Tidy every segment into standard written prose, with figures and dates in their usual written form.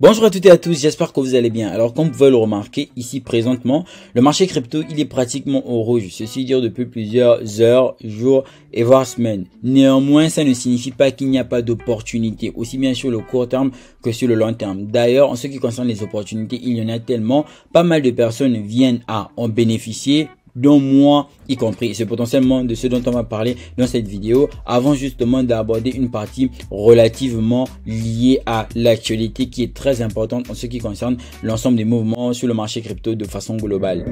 Bonjour à toutes et à tous, j'espère que vous allez bien. Alors comme vous pouvez le remarquer ici présentement, le marché crypto il est pratiquement au rouge. Ceci dure depuis plusieurs heures, jours et voire semaines. Néanmoins, ça ne signifie pas qu'il n'y a pas d'opportunités, aussi bien sur le court terme que sur le long terme. D'ailleurs, en ce qui concerne les opportunités, il y en a tellement, pas mal de personnes viennent à en bénéficier, dont moi y compris. C'est potentiellement de ce dont on va parler dans cette vidéo avant justement d'aborder une partie relativement liée à l'actualité qui est très importante en ce qui concerne l'ensemble des mouvements sur le marché crypto de façon globale.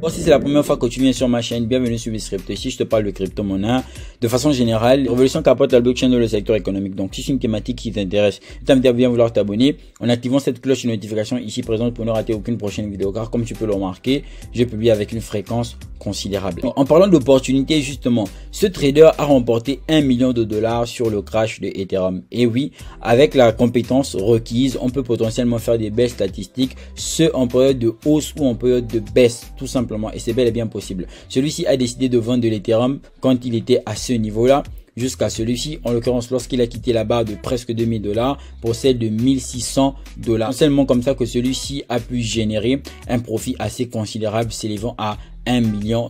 Bon, si c'est la première fois que tu viens sur ma chaîne, bienvenue sur Crypto. Ici, je te parle de crypto-monnaie de façon générale, révolution qu'apporte la blockchain dans le secteur économique. Donc, si c'est une thématique qui t'intéresse, je t'invite à bien vouloir t'abonner en activant cette cloche de notification ici présente pour ne rater aucune prochaine vidéo. Car comme tu peux le remarquer, je publie avec une fréquence considérable. En parlant d'opportunités, justement, ce trader a remporté $1 million sur le crash de Ethereum. Et oui, avec la compétence requise, on peut potentiellement faire des baisses statistiques, ce en période de hausse ou en période de baisse, tout simplement. Et c'est bel et bien possible. Celui-ci a décidé de vendre de l'Ethereum quand il était à ce niveau-là, jusqu'à celui-ci, en l'occurrence lorsqu'il a quitté la barre de presque $2000 pour celle de $1600. C'est seulement comme ça que celui-ci a pu générer un profit assez considérable s'élevant à $1 million.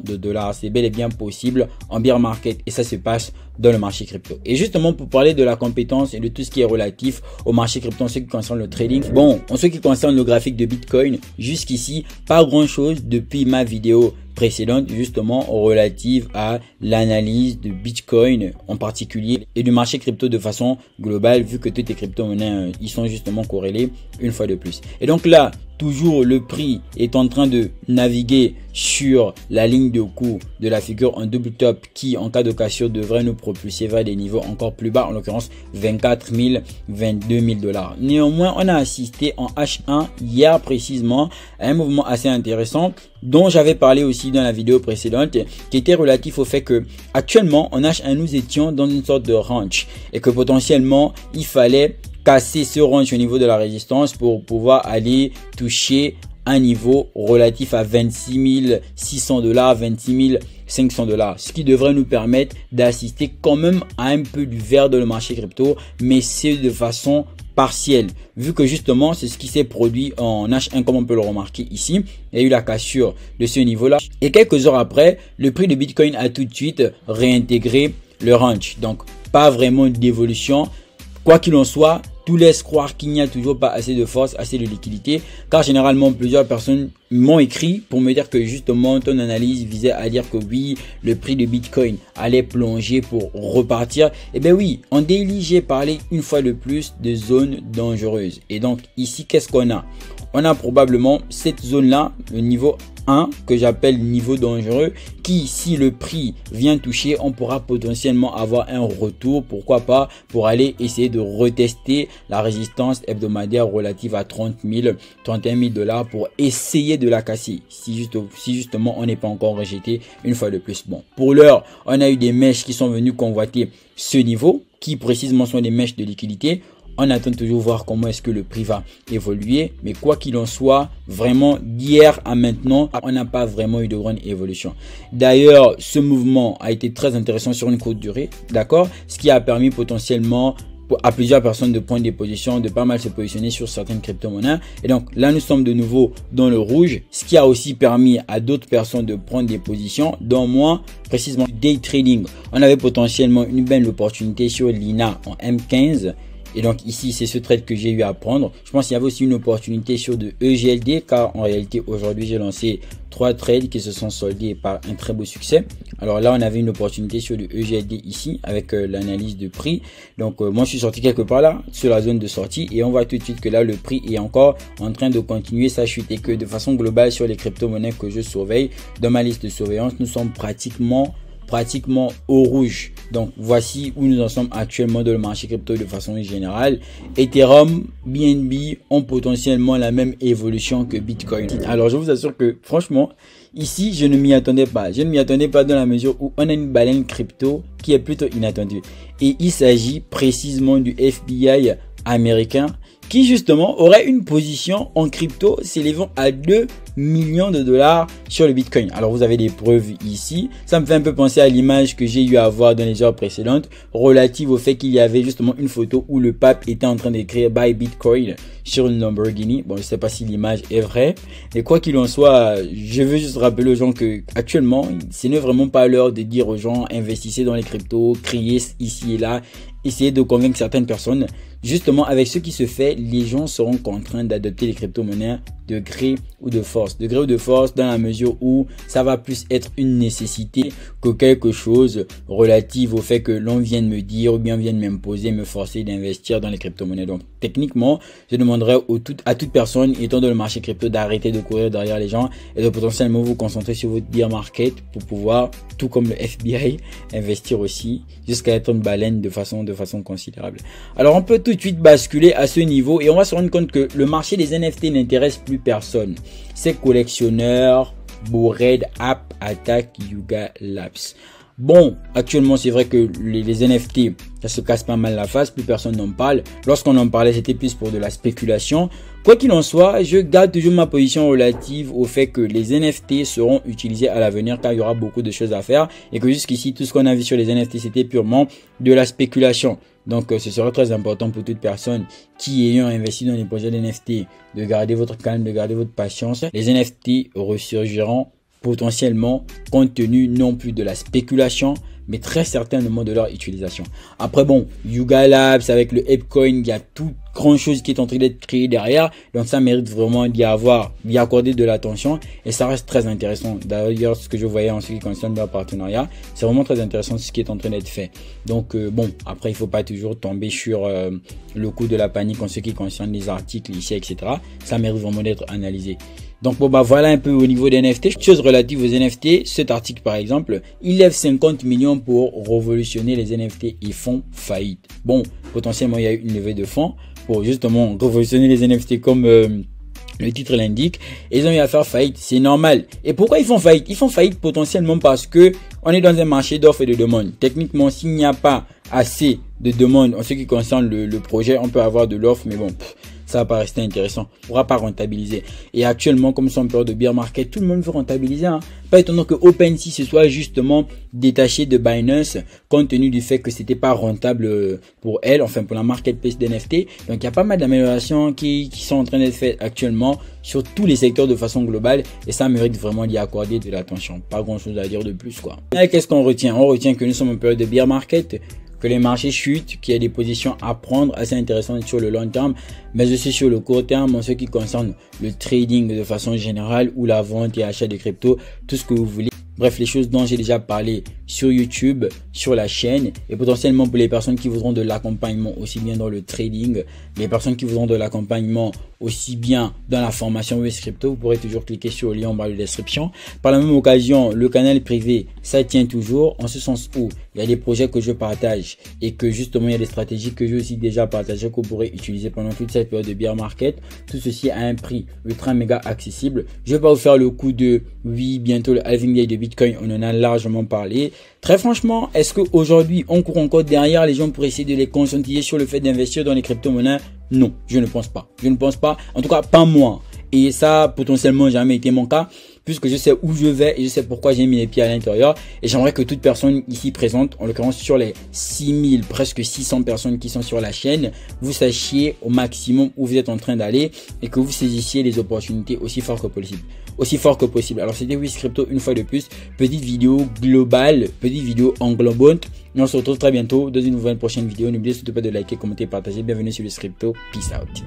C'est bel et bien possible en bear market et ça se passe dans le marché crypto. Et justement pour parler de la compétence et de tout ce qui est relatif au marché crypto en ce qui concerne le trading, bon, en ce qui concerne le graphique de Bitcoin, jusqu'ici pas grand chose depuis ma vidéo précédente justement relative à l'analyse de Bitcoin en particulier et du marché crypto de façon globale, vu que toutes les crypto-monnaies ils sont justement corrélés une fois de plus. Et donc là, toujours le prix est en train de naviguer sur la ligne de cours de la figure en double top qui en cas de cassure devrait nous propulser vers des niveaux encore plus bas, en l'occurrence 24 000, 22 000 $. Néanmoins, on a assisté en H1 hier précisément à un mouvement assez intéressant dont j'avais parlé aussi dans la vidéo précédente, qui était relatif au fait que actuellement en H1 nous étions dans une sorte de range et que potentiellement il fallait casser ce range au niveau de la résistance pour pouvoir aller toucher un niveau relatif à 26 600 $, 26 500 $, ce qui devrait nous permettre d'assister quand même à un peu du vert dans le marché crypto, mais c'est de façon partielle, vu que justement c'est ce qui s'est produit en H1 comme on peut le remarquer ici. Il y a eu la cassure de ce niveau là et quelques heures après le prix de Bitcoin a tout de suite réintégré le range, donc pas vraiment d'évolution. Quoi qu'il en soit, tout laisse croire qu'il n'y a toujours pas assez de force, assez de liquidité, car généralement plusieurs personnes m'ont écrit pour me dire que justement ton analyse visait à dire que oui, le prix de Bitcoin allait plonger pour repartir. Et bien oui, en daily j'ai parlé une fois de plus de zones dangereuses. Et donc ici, qu'est-ce qu'on a? On a probablement cette zone là, le niveau 1 que j'appelle niveau dangereux, qui si le prix vient toucher, on pourra potentiellement avoir un retour, pourquoi pas, pour aller essayer de retester la résistance hebdomadaire relative à 30 000, 31 000 $ pour essayer de la casser si justement on n'est pas encore rejeté une fois de plus. Bon, pour l'heure, on a eu des mèches qui sont venues convoiter ce niveau, qui précisément sont des mèches de liquidité. On attend toujours voir comment est-ce que le prix va évoluer. Mais quoi qu'il en soit, vraiment d'hier à maintenant, on n'a pas vraiment eu de grande évolution. D'ailleurs, ce mouvement a été très intéressant sur une courte durée, d'accord? Ce qui a permis potentiellement à plusieurs personnes de prendre des positions, de pas mal se positionner sur certaines crypto-monnaies. Et donc là, nous sommes de nouveau dans le rouge, ce qui a aussi permis à d'autres personnes de prendre des positions, dont moi, précisément day trading. On avait potentiellement une belle opportunité sur l'INA en M15. Et donc ici, c'est ce trade que j'ai eu à prendre. Je pense qu'il y avait aussi une opportunité sur de EGLD, car en réalité, aujourd'hui, j'ai lancé 3 trades qui se sont soldés par un très beau succès. Alors là, on avait une opportunité sur du EGLD ici avec l'analyse de prix. Donc moi, je suis sorti quelque part là, sur la zone de sortie. Et on voit tout de suite que là, le prix est encore en train de continuer sa chute. Et que de façon globale, sur les crypto-monnaies que je surveille, dans ma liste de surveillance, nous sommes pratiquement au rouge. Donc voici où nous en sommes actuellement dans le marché crypto de façon générale. Ethereum, BNB ont potentiellement la même évolution que Bitcoin. Alors je vous assure que franchement ici je ne m'y attendais pas. Je ne m'y attendais pas dans la mesure où on a une baleine crypto qui est plutôt inattendue. Et il s'agit précisément du FBI américain qui justement aurait une position en crypto s'élevant à 2 millions de dollars sur le Bitcoin. Alors vous avez des preuves ici. Ça me fait un peu penser à l'image que j'ai eu à voir dans les heures précédentes relative au fait qu'il y avait justement une photo où le pape était en train d'écrire Buy Bitcoin sur une Lamborghini. Bon, je sais pas si l'image est vraie, mais quoi qu'il en soit, je veux juste rappeler aux gens que actuellement, ce n'est vraiment pas l'heure de dire aux gens investissez dans les cryptos, criez ici et là, essayez de convaincre certaines personnes. Justement, avec ce qui se fait, les gens seront contraints d'adopter les crypto-monnaies de gré ou de force. De gré ou de force dans la mesure où ça va plus être une nécessité que quelque chose relative au fait que l'on vienne me dire ou bien vienne m'imposer, me forcer d'investir dans les crypto-monnaies. Donc, techniquement, je demanderais à toute personne étant dans le marché crypto d'arrêter de courir derrière les gens et de potentiellement vous concentrer sur votre bear market pour pouvoir, tout comme le FBI, investir aussi jusqu'à être une baleine de façon considérable. Alors, on peut tout de suite basculer à ce niveau et on va se rendre compte que le marché des NFT n'intéresse plus personne. C'est collectionneurs, Bored App, Attack, Yuga Labs. Bon, actuellement, c'est vrai que les NFT, ça se casse pas mal la face, plus personne n'en parle. Lorsqu'on en parlait, c'était plus pour de la spéculation. Quoi qu'il en soit, je garde toujours ma position relative au fait que les NFT seront utilisés à l'avenir car il y aura beaucoup de choses à faire et que jusqu'ici, tout ce qu'on a vu sur les NFT, c'était purement de la spéculation. Donc, ce sera très important pour toute personne qui ayant investi dans les projets d'NFT de garder votre calme, de garder votre patience. Les NFT ressurgiront potentiellement compte tenu non plus de la spéculation, mais très certainement de leur utilisation. Après bon, Yuga Labs avec le ApeCoin, il y a tout grand chose qui est en train d'être créé derrière, donc ça mérite vraiment d'y accorder de l'attention et ça reste très intéressant. D'ailleurs, ce que je voyais en ce qui concerne leur partenariat, c'est vraiment très intéressant ce qui est en train d'être fait. Donc bon, après il faut pas toujours tomber sur le coup de la panique en ce qui concerne les articles ici, etc. Ça mérite vraiment d'être analysé. Donc bon, bah voilà un peu au niveau des NFT. Chose relative aux NFT, cet article par exemple, il lève 50 millions pour révolutionner les NFT. Ils font faillite. Bon, potentiellement il y a eu une levée de fonds pour justement révolutionner les NFT comme le titre l'indique. Et ils ont eu à faire faillite, c'est normal. Et pourquoi ils font faillite? Ils font faillite potentiellement parce que on est dans un marché d'offres et de demandes. Techniquement, s'il n'y a pas assez de demandes en ce qui concerne le projet, on peut avoir de l'offre, mais bon, ça va pas rester intéressant, on pourra pas rentabiliser. Et actuellement, comme c'est en période de bear market, tout le monde veut rentabiliser. Pas étonnant que OpenSea se soit justement détaché de Binance compte tenu du fait que c'était pas rentable pour elle, enfin pour la marketplace d'NFT. Donc il y a pas mal d'améliorations qui sont en train d'être faites actuellement sur tous les secteurs de façon globale et ça mérite vraiment d'y accorder de l'attention. Pas grand chose à dire de plus quoi. Et qu'est-ce qu'on retient? On retient que nous sommes en période de bear market, que les marchés chutent, qu'il y a des positions à prendre assez intéressantes sur le long terme, mais aussi sur le court terme en ce qui concerne le trading de façon générale ou la vente et achat de crypto, tout ce que vous voulez. Bref, les choses dont j'ai déjà parlé sur YouTube, sur la chaîne et potentiellement pour les personnes qui voudront de l'accompagnement aussi bien dans le trading, les personnes qui voudront de l'accompagnement aussi bien dans la formation US Crypto, vous pourrez toujours cliquer sur le lien en bas de description. Par la même occasion, le canal privé, ça tient toujours en ce sens où il y a des projets que je partage et que justement il y a des stratégies que j'ai aussi déjà partagées que vous pourrez utiliser pendant toute cette période de bear market. Tout ceci à un prix ultra méga accessible. Je vais pas vous faire le coup de oui, bientôt le halving day de Bitcoin, on en a largement parlé. Très franchement, est-ce qu'aujourd'hui on court encore derrière les gens pour essayer de les conscientiser sur le fait d'investir dans les crypto-monnaies? Non, je ne pense pas. Je ne pense pas. En tout cas, pas moi. Et ça, potentiellement, jamais été mon cas, puisque je sais où je vais et je sais pourquoi j'ai mis les pieds à l'intérieur. Et j'aimerais que toute personne ici présente, en l'occurrence sur les 6000, presque 600 personnes qui sont sur la chaîne, vous sachiez au maximum où vous êtes en train d'aller et que vous saisissiez les opportunités aussi fort que possible. Alors c'était US Crypto une fois de plus, petite vidéo globale, petite vidéo englobante. Et on se retrouve très bientôt dans une nouvelle prochaine vidéo. N'oubliez surtout pas de liker, commenter, partager. Bienvenue sur US Crypto. Peace out.